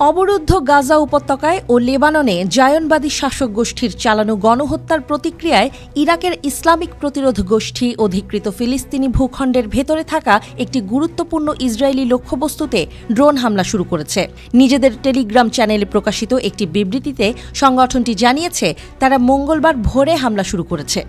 অবরুদ্ধ গাজা উপত্যকায় ও লেবাননে জায়নবাদী শাসক গোষ্ঠীর চালানো গণহত্যার প্রতিক্রিয়ায় ইরাকের ইসলামিক প্রতিরোধ গোষ্ঠী অধিকৃত ফিলিস্তিনি ভূখণ্ডের ভেতরে থাকা একটি গুরুত্বপূর্ণ ইসরায়েলি লক্ষ্যবস্তুতে ড্রোন হামলা শুরু করেছে। নিজেদের টেলিগ্রাম চ্যানেলে প্রকাশিত একটি বিবৃতিতে সংগঠনটি জানিয়েছে তারা মঙ্গলবার ভোরে হামলা শুরু করেছে।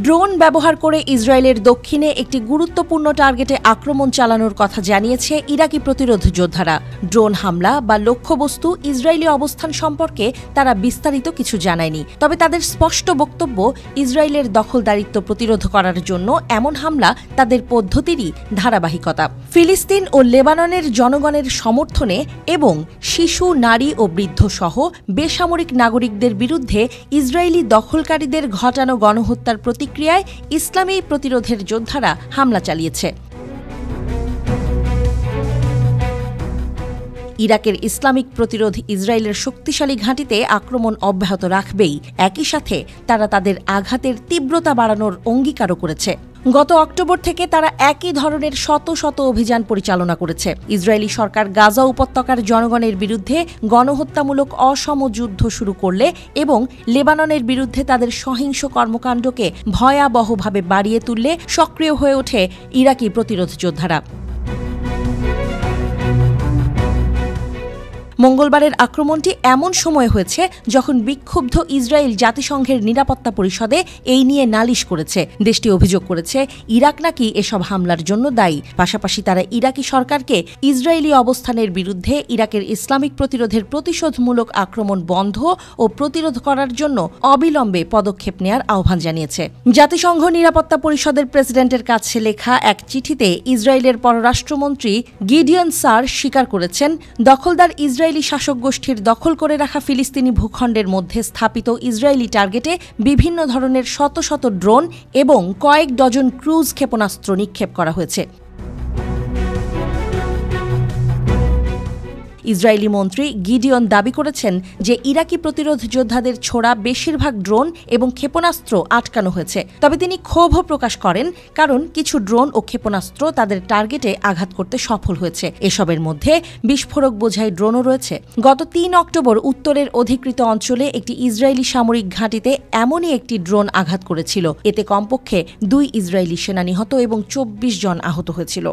ড্রোন ব্যবহার করে ইসরায়েলের দক্ষিণে একটি গুরুত্বপূর্ণ টার্গেটে আক্রমণ চালানোর কথা জানিয়েছে ইরাকি প্রতিরোধ যোদ্ধারা। ড্রোন হামলা বা লক্ষ্যবস্তু ইসরায়েলি অবস্থান সম্পর্কে তারা বিস্তারিত কিছু জানায়নি, তবে তাদের স্পষ্ট বক্তব্য ইসরায়েলের দখলদারিত্ব প্রতিরোধ করার জন্য এমন হামলা তাদের পদ্ধতিরই ধারাবাহিকতা। ফিলিস্তিন ও লেবাননের জনগণের সমর্থনে এবং শিশু, নারী ও বৃদ্ধ সহ বেসামরিক নাগরিকদের বিরুদ্ধে ইসরায়েলি দখলকারীদের ঘটানো গণহত্যার প্রতিক্রিয়ায় ইসলামী প্রতিরোধের যোদ্ধারা হামলা চালিয়েছে। ইরাকের ইসলামিক প্রতিরোধ ইসরায়েলের শক্তিশালী ঘাঁটিতে আক্রমণ অব্যাহত রাখবেই, একই সাথে তারা তাদের আঘাতের তীব্রতা বাড়ানোর অঙ্গীকারও করেছে। গত অক্টোবর থেকে তারা একই ধরনের শত শত অভিযান পরিচালনা করেছে। ইসরায়েলি সরকার গাজা উপত্যকার জনগণের বিরুদ্ধে গণহত্যামূলক অসম যুদ্ধ শুরু করলে এবং লেবাননের বিরুদ্ধে তাদের সহিংস কর্মকাণ্ডকে ভয়াবহভাবে বাড়িয়ে তুললে সক্রিয় হয়ে ওঠে ইরাকি প্রতিরোধ যোদ্ধারা। মঙ্গলবারের আক্রমণটি এমন সময় হয়েছে যখন বিক্ষুব্ধ ইসরায়েল জাতিসংঘের নিরাপত্তা পরিষদে এই নিয়ে নালিশ করেছে। দেশটি অভিযোগ করেছে ইরাক নাকি এসব হামলার জন্য দায়ী। পাশাপাশি তারা ইরাকি সরকারকে ইসরায়েলি অবস্থানের বিরুদ্ধে ইরাকের ইসলামিক প্রতিরোধের প্রতিশোধমূলক আক্রমণ বন্ধ ও প্রতিরোধ করার জন্য অবিলম্বে পদক্ষেপ নেয়ার আহ্বান জানিয়েছে। জাতিসংঘ নিরাপত্তা পরিষদের প্রেসিডেন্টের কাছে লেখা এক চিঠিতে ইসরায়েলের পররাষ্ট্রমন্ত্রী গিডিয়ন সার স্বীকার করেছেন দখলদার ইসরায়েলি শাসক গোষ্ঠীর দখল করে রাখা ফিলিস্তিনি ভূখণ্ডের মধ্যে স্থাপিত ইসরায়েলি টার্গেটে বিভিন্ন ধরনের শত শত ড্রোন এবং কয়েক ডজন ক্রুজ ক্ষেপণাস্ত্র নিক্ষেপ করা হয়েছে। ইসরায়েলি মন্ত্রী গিডিয়ন দাবি করেছেন যে ইরাকি প্রতিরোধ যোদ্ধাদের ছোড়া বেশিরভাগ ড্রোন এবং ক্ষেপণাস্ত্র আটকানো হয়েছে। তবে তিনি ক্ষোভও প্রকাশ করেন কারণ কিছু ড্রোন ও ক্ষেপণাস্ত্র তাদের টার্গেটে আঘাত করতে সফল হয়েছে। এসবের মধ্যে বিস্ফোরক বোঝাই ড্রোনও রয়েছে। গত ৩ অক্টোবর উত্তরের অধিকৃত অঞ্চলে একটি ইসরায়েলি সামরিক ঘাঁটিতে এমনই একটি ড্রোন আঘাত করেছিল। এতে কমপক্ষে ২ ইসরায়েলি সেনা নিহত এবং ২৪ জন আহত হয়েছিল।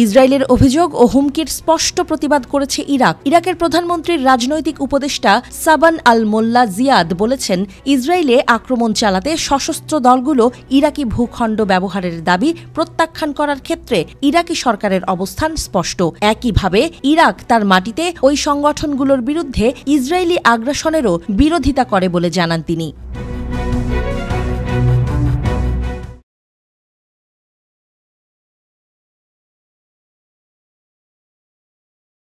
ইসরায়েলের অভিযোগ ও হুমকির স্পষ্ট প্রতিবাদ করেছে ইরাক। ইরাকের প্রধানমন্ত্রীর রাজনৈতিক উপদেষ্টা সাবান আল মোল্লা জিয়াদ বলেছেন, ইসরায়েলে আক্রমণ চালাতে সশস্ত্র দলগুলো ইরাকি ভূখণ্ড ব্যবহারের দাবি প্রত্যাখ্যান করার ক্ষেত্রে ইরাকি সরকারের অবস্থান স্পষ্ট। একইভাবে ইরাক তার মাটিতে ওই সংগঠনগুলোর বিরুদ্ধে ইসরায়েলি আগ্রাসনেরও বিরোধিতা করে বলে জানান তিনি।